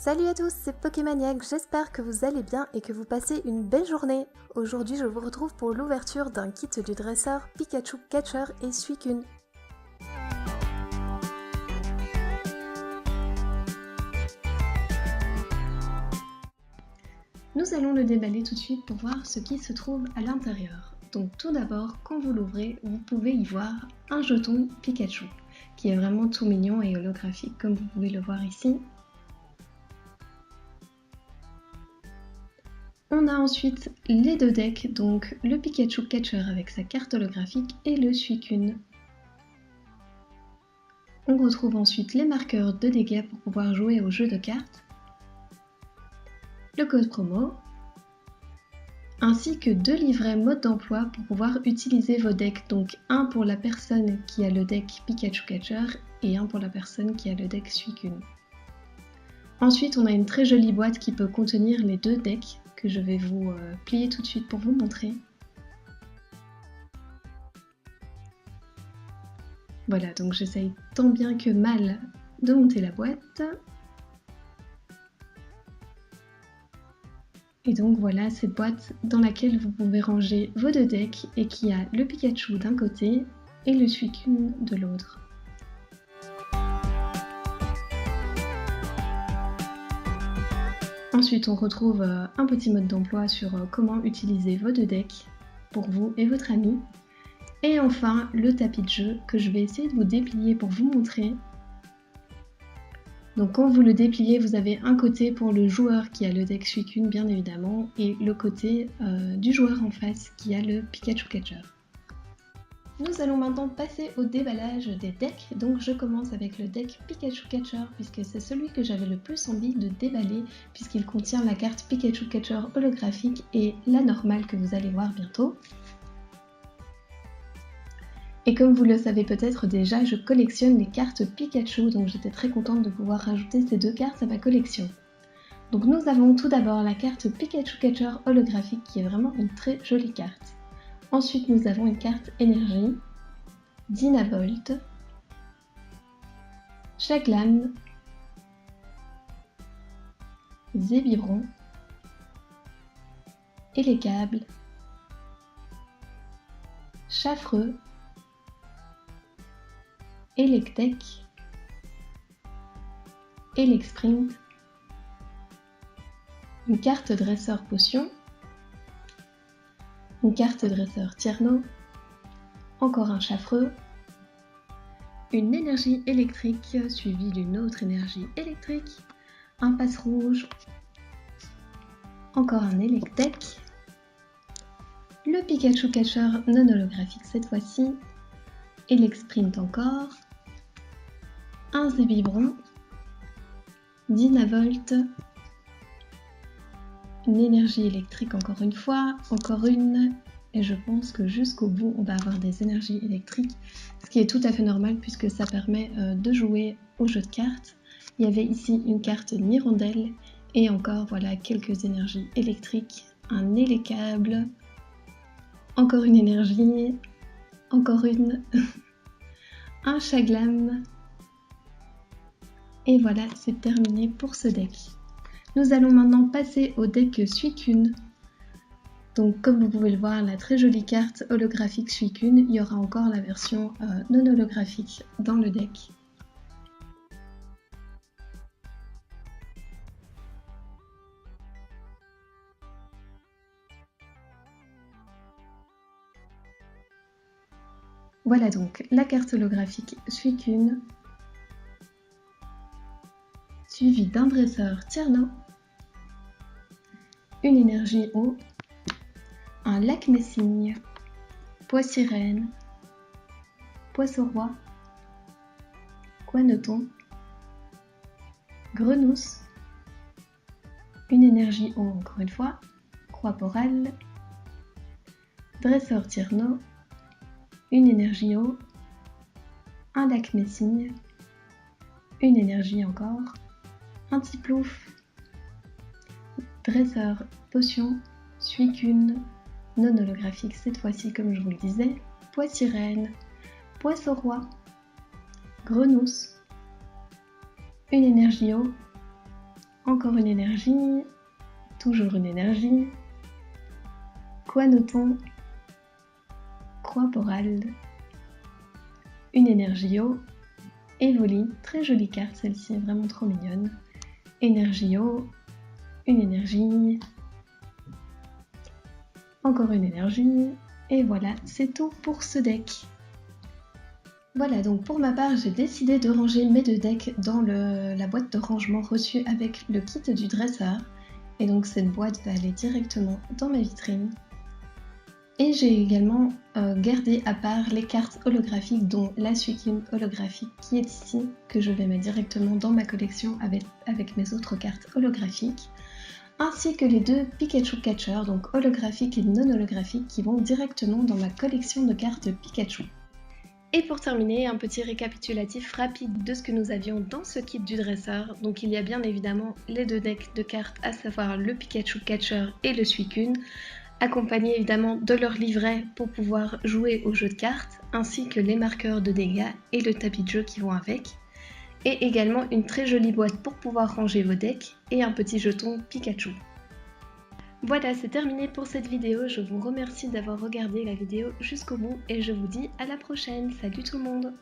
Salut à tous, c'est Pokémaniac, j'espère que vous allez bien et que vous passez une belle journée. Aujourd'hui je vous retrouve pour l'ouverture d'un kit du dresseur Pikachu Catcher et Suicune. Nous allons le déballer tout de suite pour voir ce qui se trouve à l'intérieur. Donc tout d'abord, quand vous l'ouvrez, vous pouvez y voir un jeton Pikachu, qui est vraiment tout mignon et holographique comme vous pouvez le voir ici. On a ensuite les deux decks, donc le Pikachu Catcher avec sa carte holographique et le Suicune. On retrouve ensuite les marqueurs de dégâts pour pouvoir jouer au jeu de cartes, le code promo, ainsi que deux livrets mode d'emploi pour pouvoir utiliser vos decks, donc un pour la personne qui a le deck Pikachu Catcher et un pour la personne qui a le deck Suicune. Ensuite, on a une très jolie boîte qui peut contenir les deux decks que je vais vous plier tout de suite pour vous montrer. Voilà, donc j'essaye tant bien que mal de monter la boîte. Et donc voilà cette boîte dans laquelle vous pouvez ranger vos deux decks et qui a le Pikachu d'un côté et le Suicune de l'autre. Ensuite, on retrouve un petit mode d'emploi sur comment utiliser vos deux decks pour vous et votre ami. Et enfin, le tapis de jeu que je vais essayer de vous déplier pour vous montrer. Donc quand vous le dépliez, vous avez un côté pour le joueur qui a le deck Suicune bien évidemment et le côté du joueur en face qui a le Pikachu Catcher. Nous allons maintenant passer au déballage des decks, donc je commence avec le deck Pikachu Catcher puisque c'est celui que j'avais le plus envie de déballer puisqu'il contient la carte Pikachu Catcher holographique et la normale que vous allez voir bientôt. Et comme vous le savez peut-être déjà, je collectionne les cartes Pikachu, donc j'étais très contente de pouvoir rajouter ces deux cartes à ma collection. Donc nous avons tout d'abord la carte Pikachu Catcher holographique qui est vraiment une très jolie carte. Ensuite, nous avons une carte énergie, Dynavolt, Chaglam, Zébibron, Elecable, Chafreux, Electek, Elexprint, une carte dresseur potion, une carte dresseur Tierno, encore un Chafreux, une énergie électrique suivie d'une autre énergie électrique, un passe rouge, encore un Electek, le Pikachu Catcher non holographique cette fois-ci, Elexprint encore, un Zébibron, Dynavolt, une énergie électrique encore une fois, encore une, et je pense que jusqu'au bout on va avoir des énergies électriques, ce qui est tout à fait normal puisque ça permet de jouer au jeu de cartes. Il y avait ici une carte Mirondelle et encore voilà quelques énergies électriques, un Elecable, encore une énergie, encore une, un Chaglam, et voilà c'est terminé pour ce deck. Nous allons maintenant passer au deck Suicune. Donc comme vous pouvez le voir, la très jolie carte holographique Suicune, il y aura encore la version non holographique dans le deck. Voilà donc la carte holographique Suicune, suivie d'un dresseur Tierno, une énergie eau, un lac Messigne, Poissirène, Poisson-Roi, Quanoton, Grenousse, une énergie eau encore une fois, Croix-Porale, dresseur Tierno, une énergie eau, un lac Messigne, une énergie encore, un Tiplouf, dresseur potion, Suicune, non holographique cette fois-ci comme je vous le disais, Poissirène, Poisson-Roi, Grenousse, une énergie eau, encore une énergie, toujours une énergie, Quanoton, Croix-Poralde, une énergie eau, Evoli, très jolie carte celle-ci, est vraiment trop mignonne, énergie eau, une énergie, encore une énergie, et voilà, c'est tout pour ce deck. Voilà, donc pour ma part, j'ai décidé de ranger mes 2 decks dans la boîte de rangement reçue avec le kit du dresseur. Et donc cette boîte va aller directement dans ma vitrine. Et j'ai également gardé à part les cartes holographiques, dont la Suicune holographique qui est ici, que je vais mettre directement dans ma collection avec mes autres cartes holographiques, ainsi que les 2 Pikachu Catcher, donc holographiques et non holographiques, qui vont directement dans ma collection de cartes Pikachu. Et pour terminer, un petit récapitulatif rapide de ce que nous avions dans ce kit du dresseur. Donc il y a bien évidemment les 2 decks de cartes, à savoir le Pikachu Catcher et le Suicune, accompagnés évidemment de leur livret pour pouvoir jouer au jeu de cartes, ainsi que les marqueurs de dégâts et le tapis de jeu qui vont avec, et également une très jolie boîte pour pouvoir ranger vos decks et un petit jeton Pikachu. Voilà, c'est terminé pour cette vidéo, je vous remercie d'avoir regardé la vidéo jusqu'au bout et je vous dis à la prochaine. Salut tout le monde!